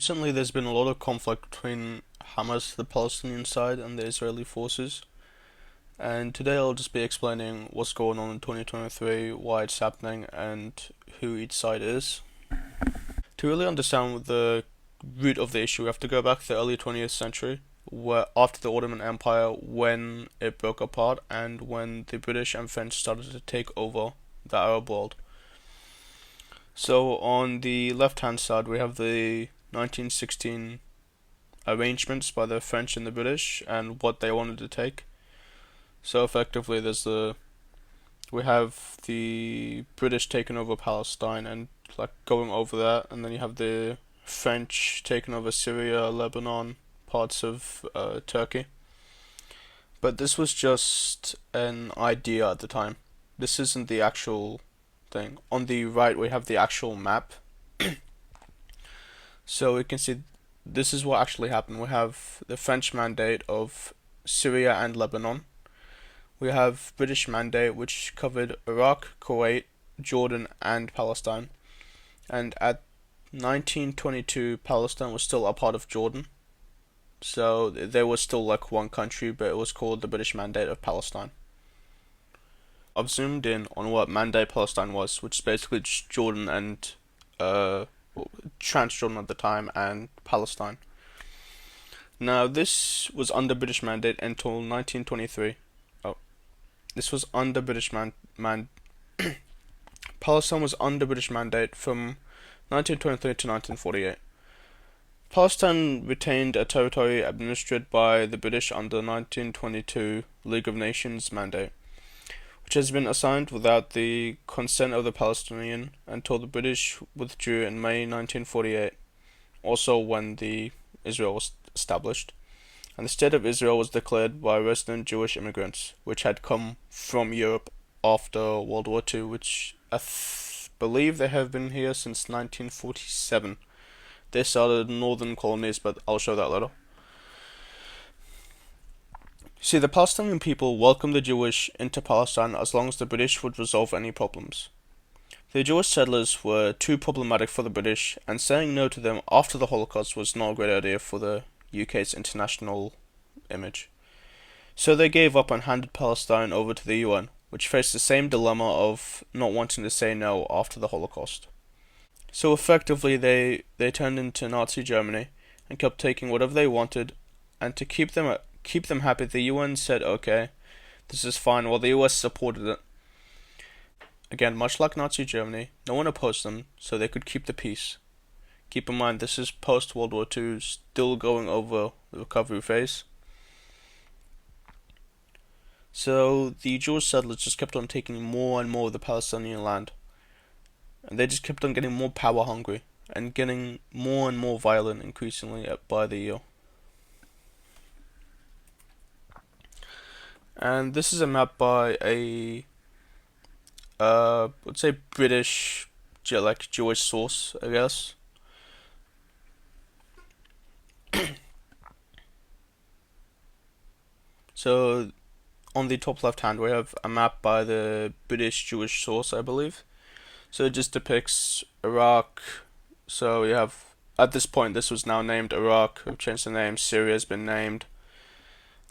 Recently, there's been a lot of conflict between Hamas, the Palestinian side, and the Israeli forces. And today I'll just be explaining what's going on in 2023, why it's happening, and who each side is. To really understand the root of the issue, we have to go back to the early 20th century, where after the Ottoman Empire, when it broke apart, and when the British and French started to take over the Arab world. So on the left-hand side, we have the 1916 arrangements by the French and the British and what they wanted to take. So effectively, we have the British taking over Palestine and like going over that, and then you have the French taking over Syria, Lebanon, parts of Turkey. But this was just an idea at the time. This isn't the actual thing. On the right, we have the actual map. So we can see this is what actually happened. We have the French mandate of Syria and Lebanon. We have British mandate which covered Iraq, Kuwait, Jordan, and Palestine. And at 1922, Palestine was still a part of Jordan. So there was still like one country, but it was called the British Mandate of Palestine. I've zoomed in on what Mandate Palestine was, which is basically just Jordan and Transjordan at the time and Palestine. Now this was under British mandate until 1923. Oh, this was under British Palestine was under British mandate from 1923 to 1948. Palestine retained a territory administered by the British under the 1922 League of Nations mandate, which has been assigned without the consent of the Palestinian until the British withdrew in May 1948, also when the Israel was established, and the State of Israel was declared by resident Jewish immigrants, which had come from Europe after World War II, which I believe they have been here since 1947. They started northern colonies, but I'll show that later. See, the Palestinian people welcomed the Jewish into Palestine as long as the British would resolve any problems. The Jewish settlers were too problematic for the British, and saying no to them after the Holocaust was not a great idea for the UK's international image. So they gave up and handed Palestine over to the UN, which faced the same dilemma of not wanting to say no after the Holocaust. So effectively they turned into Nazi Germany and kept taking whatever they wanted, and to keep them happy, the UN said, okay, this is fine, while the US supported it. Again, much like Nazi Germany, no one opposed them, so they could keep the peace. Keep in mind, this is post-World War II, still going over the recovery phase. So the Jewish settlers just kept on taking more and more of the Palestinian land. And they just kept on getting more power hungry, and getting more and more violent increasingly by the year. And this is a map by a let's say British like Jewish source, I guess. So on the top left hand we have a map by the British Jewish source, I believe. So it just depicts Iraq. So we have, at this point this was now named Iraq, we've changed the name, Syria has been named.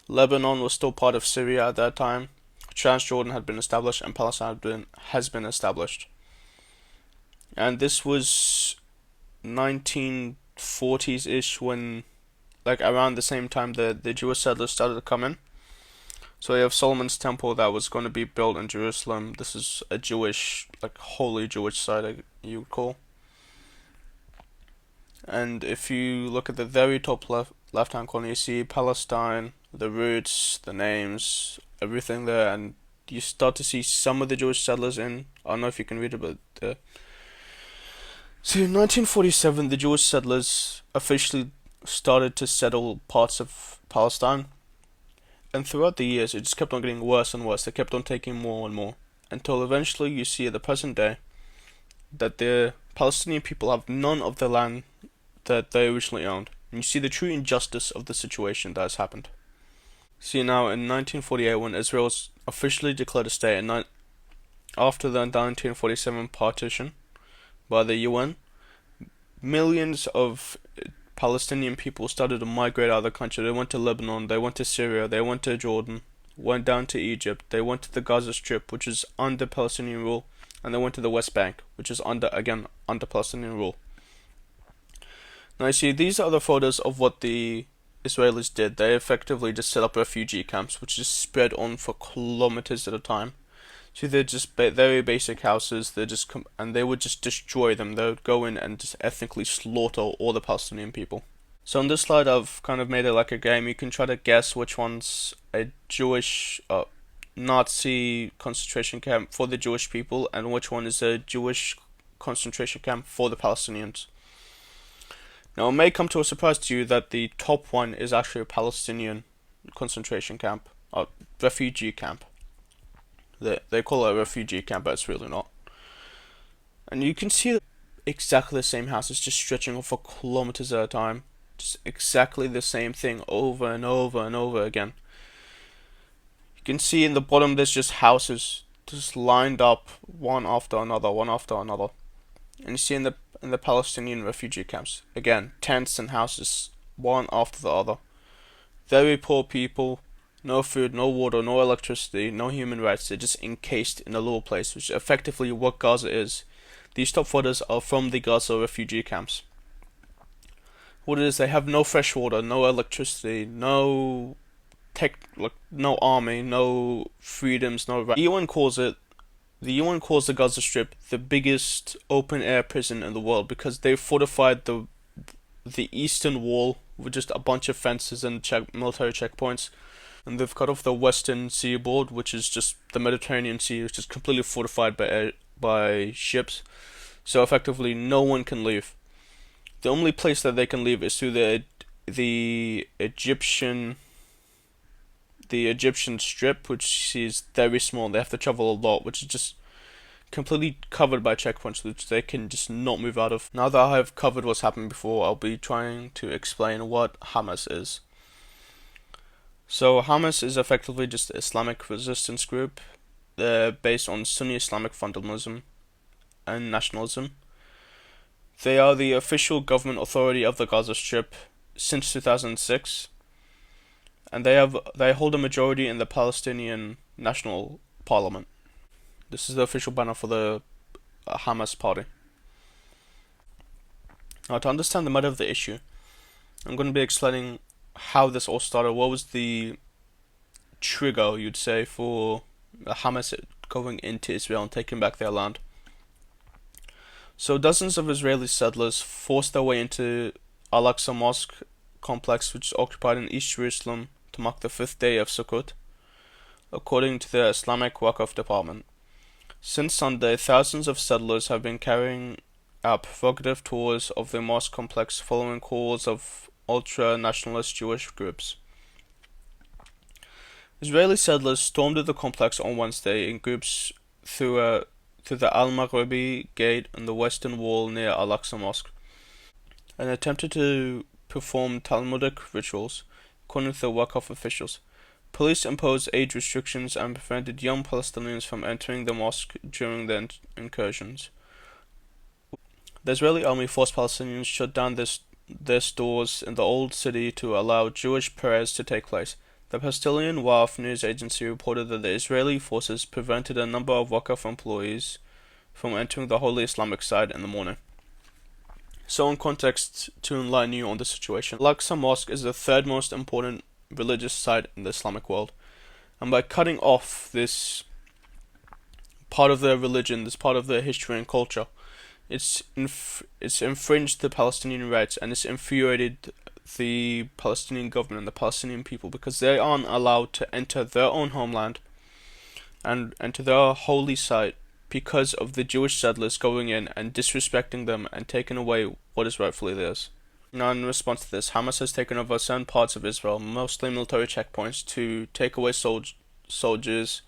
Lebanon was still part of Syria at that time. Transjordan had been established, and Palestine has been established. And this was 1940s-ish, when, like around the same time the Jewish settlers started to come in. So you have Solomon's Temple that was going to be built in Jerusalem. This is a Jewish, like holy Jewish site, you would call. And if you look at the very top left-hand corner, you see Palestine, the roots, the names, everything there, and you start to see some of the Jewish settlers in. I don't know if you can read it, but so in 1947, the Jewish settlers officially started to settle parts of Palestine. And throughout the years, it just kept on getting worse and worse. They kept on taking more and more, until eventually you see at the present day that the Palestinian people have none of the land that they originally owned. And you see the true injustice of the situation that has happened. See, now in 1948, when Israel was officially declared a state, and after the 1947 partition by the UN, millions of Palestinian people started to migrate out of the country. They went to Lebanon, they went to Syria, they went to Jordan, went down to Egypt, they went to the Gaza Strip, which is under Palestinian rule, and they went to the West Bank, which is under Palestinian rule. Now you see, these are the photos of what the Israelis did. They effectively just set up refugee camps, which just spread on for kilometers at a time. So they're just very basic houses. And they would just destroy them. They would go in and just ethnically slaughter all the Palestinian people. So on this slide, I've kind of made it like a game. You can try to guess which one's a Jewish Nazi concentration camp for the Jewish people, and which one is a Jewish concentration camp for the Palestinians. Now, it may come to a surprise to you that the top one is actually a Palestinian concentration camp, refugee camp. They call it a refugee camp, but it's really not. And you can see exactly the same houses just stretching off for kilometers at a time. Just exactly the same thing over and over and over again. You can see in the bottom there's just houses just lined up one after another, one after another. And you see in the Palestinian refugee camps, again, tents and houses, one after the other. Very poor people, no food, no water, no electricity, no human rights. They're just encased in a little place, which is effectively what Gaza is. These top photos are from the Gaza refugee camps. What it is, they have no fresh water, no electricity, no army, no freedoms, no rights. The UN calls the Gaza Strip the biggest open-air prison in the world because they fortified the eastern wall with just a bunch of fences and military checkpoints, and they've cut off the western seaboard, which is just the Mediterranean Sea, which is completely fortified by ships. So effectively, no one can leave. The only place that they can leave is through the Egyptian strip, which is very small. They have to travel a lot, which is just completely covered by checkpoints, which they can just not move out of. Now that I have covered what's happened before, I'll be trying to explain what Hamas is. So Hamas is effectively just an Islamic resistance group. They're based on Sunni Islamic fundamentalism and nationalism. They are the official government authority of the Gaza Strip since 2006. And they hold a majority in the Palestinian National Parliament. This is the official banner for the Hamas party. Now, to understand the matter of the issue, I'm going to be explaining how this all started. What was the trigger, you'd say, for Hamas going into Israel and taking back their land? So dozens of Israeli settlers forced their way into Al-Aqsa Mosque complex, which is occupied in East Jerusalem, to mark the 5th day of Sukkot, according to the Islamic Waqf department. Since Sunday, thousands of settlers have been carrying out provocative tours of the mosque complex following calls of ultra-nationalist Jewish groups. Israeli settlers stormed the complex on Wednesday in groups through the Al-Maghribi gate on the western wall near Al-Aqsa Mosque, and attempted to perform Talmudic rituals, according to the Waqf officials. Police imposed age restrictions and prevented young Palestinians from entering the mosque during the incursions. The Israeli army forced Palestinians shut down their stores in the old city to allow Jewish prayers to take place. The Palestinian Waqf news agency reported that the Israeli forces prevented a number of Waqf employees from entering the Holy Islamic site in the morning. So in context, to enlighten you on the situation, Al-Aqsa Mosque is the third most important religious site in the Islamic world. And by cutting off this part of their religion, this part of their history and culture, it's infringed the Palestinian rights, and it's infuriated the Palestinian government and the Palestinian people, because they aren't allowed to enter their own homeland and enter their holy site because of the Jewish settlers going in and disrespecting them and taking away what is rightfully theirs. Now, in response to this, Hamas has taken over certain parts of Israel, mostly military checkpoints, to take away soldiers,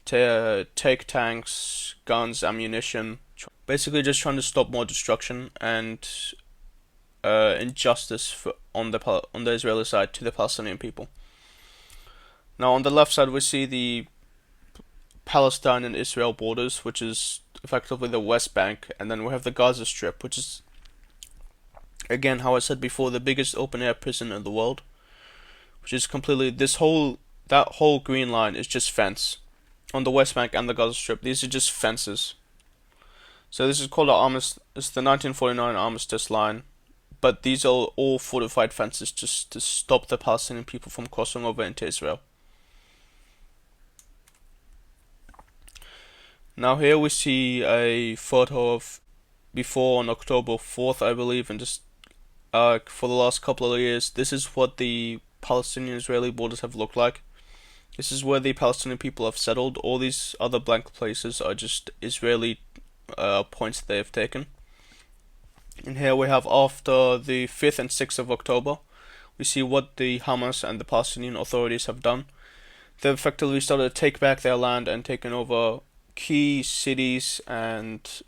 to take tanks, guns, ammunition, basically just trying to stop more destruction and injustice on the Israeli side to the Palestinian people. Now, on the left side, we see the Palestine and Israel borders, which is effectively the West Bank, and then we have the Gaza Strip, which is Again, how I said before, the biggest open air prison in the world, which is completely that whole green line is just fence on the West Bank and the Gaza Strip. These are just fences. So this is called it's the 1949 armistice line, but these are all fortified fences just to stop the Palestinian people from crossing over into Israel. Now here we see a photo of before on October 4th, I believe, and just for the last couple of years, this is what the Palestinian-Israeli borders have looked like. This is where the Palestinian people have settled. All these other blank places are just Israeli points they have taken. And here we have after the 5th and 6th of October, we see what the Hamas and the Palestinian authorities have done. They've effectively started to take back their land and taken over key cities and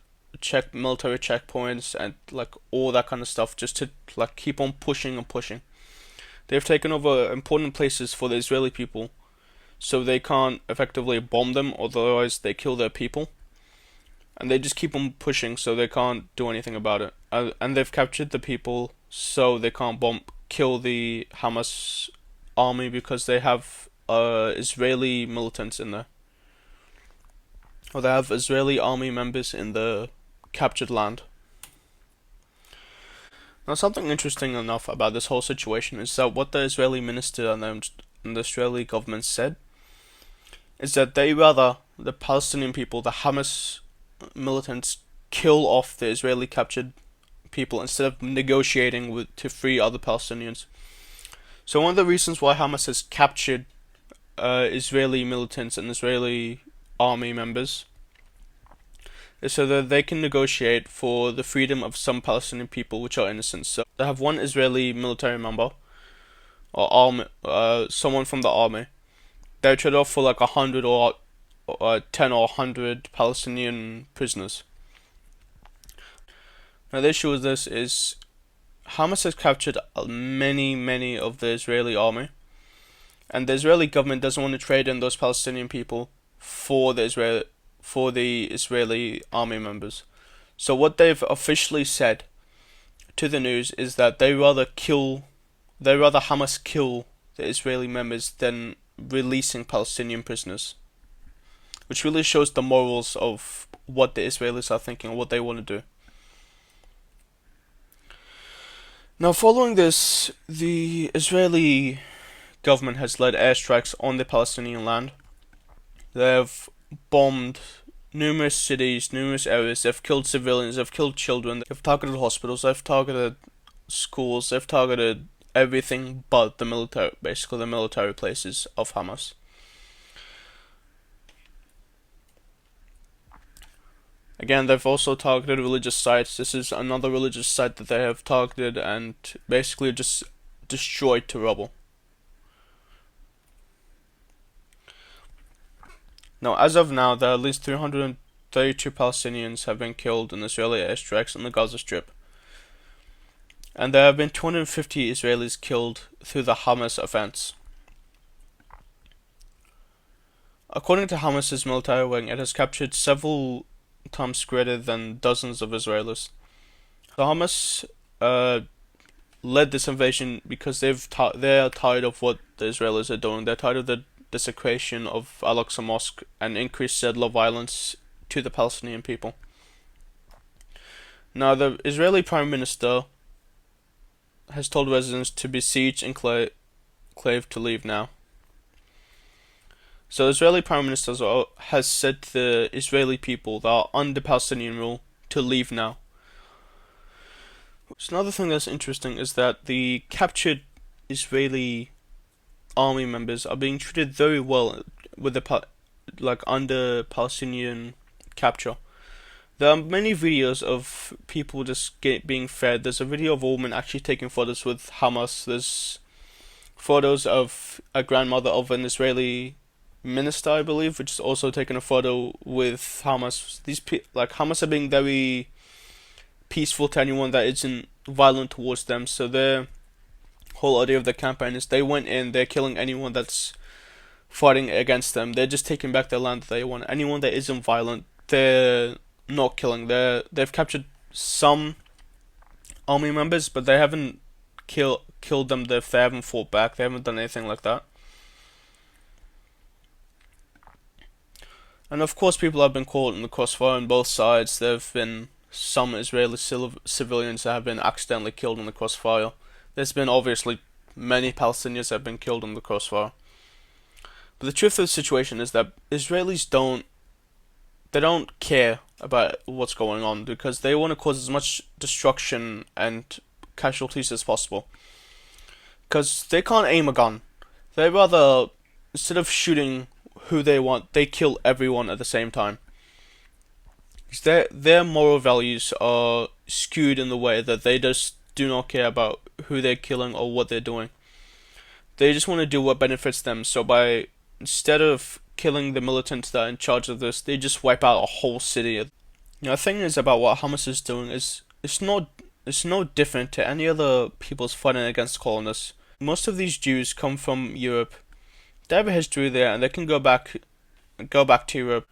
military checkpoints and like all that kind of stuff just to like keep on pushing and pushing. They've taken over important places for the Israeli people so they can't effectively bomb them, otherwise they kill their people. And they just keep on pushing so they can't do anything about it. And they've captured the people so they can't kill the Hamas army because they have Israeli militants in there. Or they have Israeli army members in the captured land. Now, something interesting enough about this whole situation is that what the Israeli minister and the Israeli government said is that they rather the Palestinian people, the Hamas militants, kill off the Israeli captured people instead of negotiating to free other Palestinians. So one of the reasons why Hamas has captured Israeli militants and Israeli army members is so that they can negotiate for the freedom of some Palestinian people which are innocent. So they have one Israeli military member or army, someone from the army. They trade off for like 100 or 10 or 100 Palestinian prisoners. Now the issue with this is Hamas has captured many of the Israeli army, and the Israeli government doesn't want to trade in those Palestinian people for the Israeli army members. So what they've officially said to the news is that they rather Hamas kill the Israeli members than releasing Palestinian prisoners, which really shows the morals of what the Israelis are thinking, what they want to do. Now, following this, the Israeli government has led airstrikes on the Palestinian land. They have bombed numerous cities, numerous areas. They've killed civilians, they've killed children, they've targeted hospitals, they've targeted schools, they've targeted everything but the military places of Hamas. Again, they've also targeted religious sites. This is another religious site that they have targeted and basically just destroyed to rubble. Now, as of now, there are at least 332 Palestinians have been killed in Israeli airstrikes on the Gaza Strip. And there have been 250 Israelis killed through the Hamas offense. According to Hamas's military wing, it has captured several times greater than dozens of Israelis. So Hamas led this invasion because they are tired of what the Israelis are doing. They're tired of the desecration of Al-Aqsa Mosque and increased settler violence to the Palestinian people. Now, the Israeli Prime Minister has told residents to besiege enclave to leave now. So the Israeli Prime Minister has said to the Israeli people that are under Palestinian rule to leave now. So another thing that's interesting is that the captured Israeli army members are being treated very well with under Palestinian capture. There are many videos of people just being fed. There's a video of a woman actually taking photos with Hamas. There's photos of a grandmother of an Israeli minister, I believe, which is also taking a photo with Hamas. Hamas are being very peaceful to anyone that isn't violent towards them. So their whole idea of the campaign is they went in, they're killing anyone that's fighting against them. They're just taking back their land that they want. Anyone that isn't violent, they're not killing. They've captured some army members, but they haven't killed them if they haven't fought back. They haven't done anything like that. And of course, people have been caught in the crossfire on both sides. There have been some Israeli civilians that have been accidentally killed in the crossfire. There's been obviously many Palestinians that have been killed in the crossfire. But the truth of the situation is that Israelis don't care about what's going on because they want to cause as much destruction and casualties as possible. Because they can't aim a gun. They rather, instead of shooting who they want, they kill everyone at the same time. Their moral values are skewed in the way that they just do not care about who they're killing or what they're doing. They just want to do what benefits them. So instead of killing the militants that are in charge of this, they just wipe out a whole city. The thing is about what Hamas is doing is it's no different to any other peoples fighting against colonists. Most of these Jews come from Europe. They have a history there, and they can go back to Europe,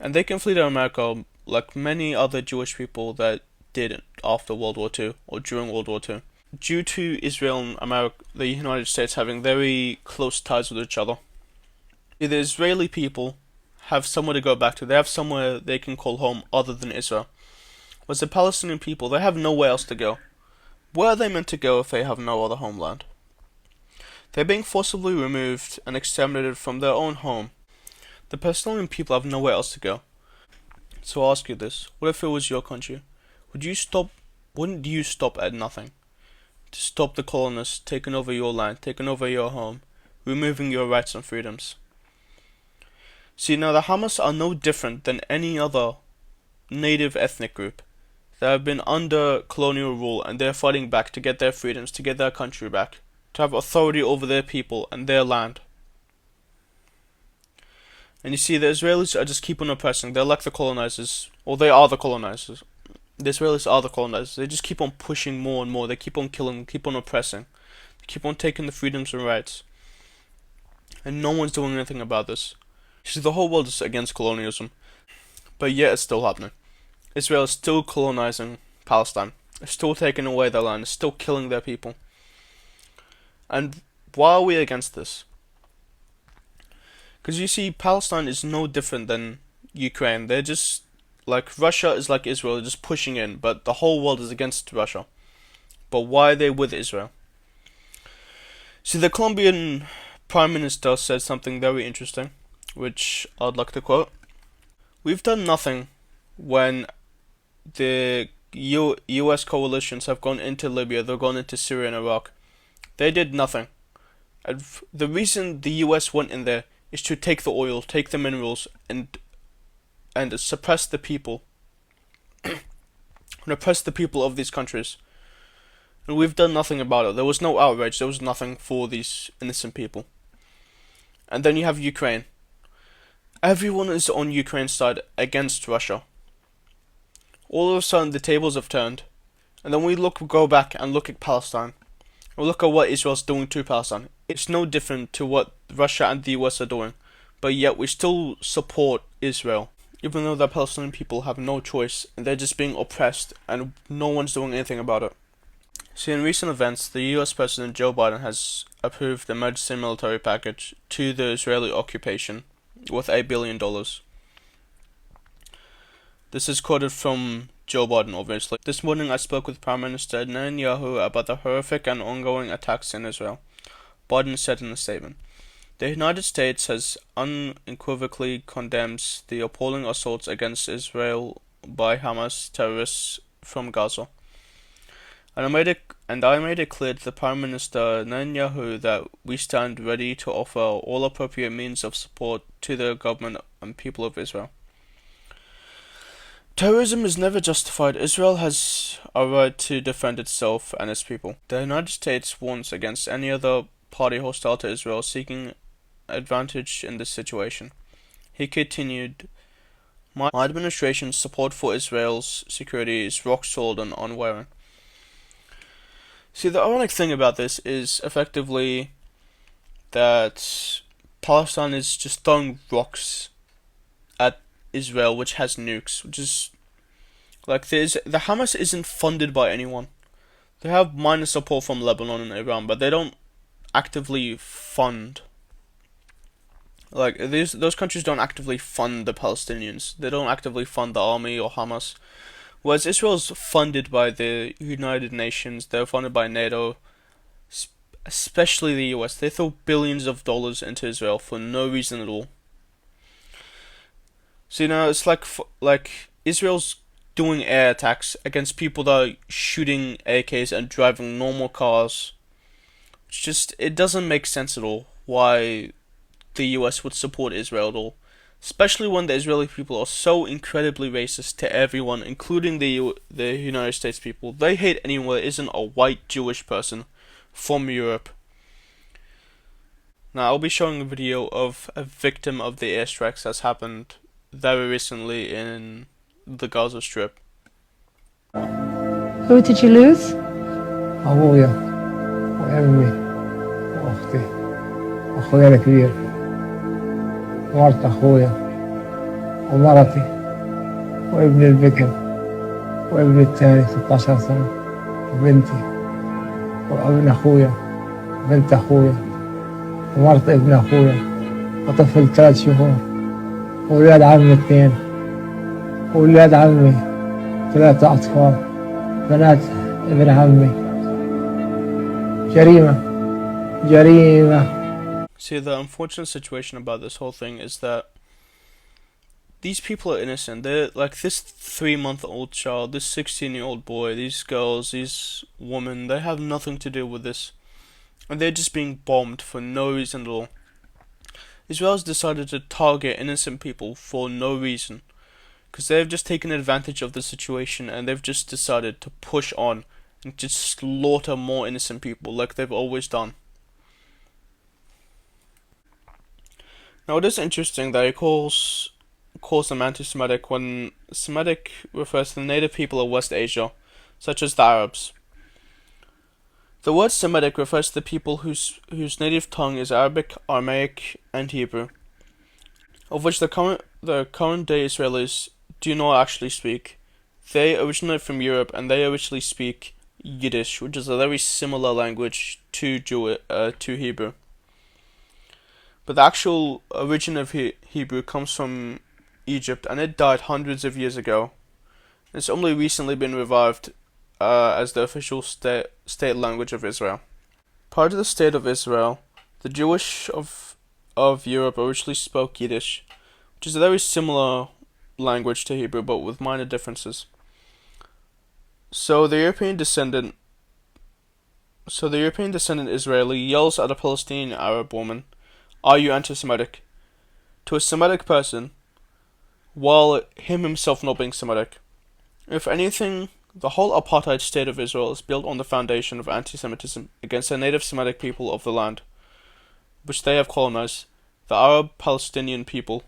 and they can flee to America like many other Jewish people that did after World War II or during World War II. Due to Israel and America, the United States having very close ties with each other, the Israeli people have somewhere to go back to. They have somewhere they can call home other than Israel. Whereas the Palestinian people, they have nowhere else to go. Where are they meant to go if they have no other homeland? They're being forcibly removed and exterminated from their own home. The Palestinian people have nowhere else to go. So I'll ask you this: what if it was your country? Wouldn't you stop at nothing to stop the colonists taking over your land, taking over your home, removing your rights and freedoms? See, now the Hamas are no different than any other native ethnic group that have been under colonial rule, and they're fighting back to get their freedoms, to get their country back, to have authority over their people and their land. And you see, the Israelis are just keep on oppressing. They're like the colonizers, or they are the colonizers. The Israelis are the colonizers. They just keep on pushing more and more. They keep on killing, keep on oppressing. They keep on taking the freedoms and rights. And no one's doing anything about this. See, the whole world is against colonialism, but yet it's still happening. Israel is still colonizing Palestine. It's still taking away their land. It's still killing their people. And why are we against this? Because you see, Palestine is no different than Ukraine. They're just like Russia is like Israel, they're just pushing in, but the whole world is against Russia. But why are they with Israel? See, the Colombian Prime Minister said something very interesting, which I'd like to quote. We've done nothing when the US coalitions have gone into Libya, they've gone into Syria and Iraq. They did nothing. And the reason the US went in there is to take the oil, take the minerals, and suppress the people. And oppress the people of these countries. And we've done nothing about it. There was no outrage, there was nothing for these innocent people. And then you have Ukraine. Everyone is on Ukraine's side against Russia. All of a sudden the tables have turned. And then we go back and look at Palestine. And look at what Israel's doing to Palestine. It's no different to what Russia and the US are doing. But yet we still support Israel. Even though the Palestinian people have no choice and they're just being oppressed and no one's doing anything about it. See, in recent events, the US President Joe Biden has approved the emergency military package to the Israeli occupation worth $8 billion. This is quoted from Joe Biden, obviously. This morning I spoke with Prime Minister Netanyahu about the horrific and ongoing attacks in Israel. Biden said in a statement, "The United States has unequivocally condemns the appalling assaults against Israel by Hamas terrorists from Gaza. And I made it clear to the Prime Minister Netanyahu that we stand ready to offer all appropriate means of support to the government and people of Israel. Terrorism is never justified. Israel has a right to defend itself and its people. The United States warns against any other party hostile to Israel seeking advantage in this situation." He continued, My administration's support for Israel's security is rock solid and unwavering." See, the ironic thing about this is effectively that Palestine is just throwing rocks at Israel, which has nukes, which is like the Hamas isn't funded by anyone. They have minor support from Lebanon and Iran, but they don't actively fund. Like those countries don't actively fund the Palestinians. They don't actively fund the army or Hamas. Whereas Israel's funded by the United Nations, they're funded by NATO, especially the US. They throw billions of dollars into Israel for no reason at all. So it's like Israel's doing air attacks against people that are shooting AKs and driving normal cars. It doesn't make sense at all why the US would support Israel at all. Especially when the Israeli people are so incredibly racist to everyone, including the United States people. They hate anyone that isn't a white Jewish person from Europe. Now, I'll be showing a video of a victim of the airstrikes that's happened very recently in the Gaza Strip. Who did you lose? أبويا وأمي وأختي وأخويا الكبير ومرت أخويا ومرتي وابني البكر وابني الثاني 16 سنة وبنتي وابن أخويا وبنت أخويا ومرت ابن أخويا وطفل 3 شهور وولاد عمي 2 وولاد عمي 3 أطفال بنات ابن عمي جريمة. See, the unfortunate situation about this whole thing is that these people are innocent. They're like this 3-month-old child, this 16-year-old boy, these girls, these women, they have nothing to do with this. And they're just being bombed for no reason at all. Israel's decided to target innocent people for no reason. Because they've just taken advantage of the situation and they've just decided to push on and just slaughter more innocent people like they've always done. Now it is interesting that he calls them anti-Semitic when Semitic refers to the native people of West Asia, such as the Arabs. The word Semitic refers to the people whose native tongue is Arabic, Aramaic, and Hebrew, of which the current day Israelis do not actually speak. They originate from Europe and they originally speak Yiddish, which is a very similar language to Hebrew. But the actual origin of Hebrew comes from Egypt, and it died hundreds of years ago. It's only recently been revived as the official state language of Israel. Prior to the state of Israel, the Jewish of Europe originally spoke Yiddish, which is a very similar language to Hebrew, but with minor differences. So the European descendant Israeli yells at a Palestinian Arab woman, "Are you anti-Semitic?" to a Semitic person, while himself not being Semitic. If anything, the whole apartheid state of Israel is built on the foundation of anti-Semitism against the native Semitic people of the land, which they have colonized, the Arab Palestinian people.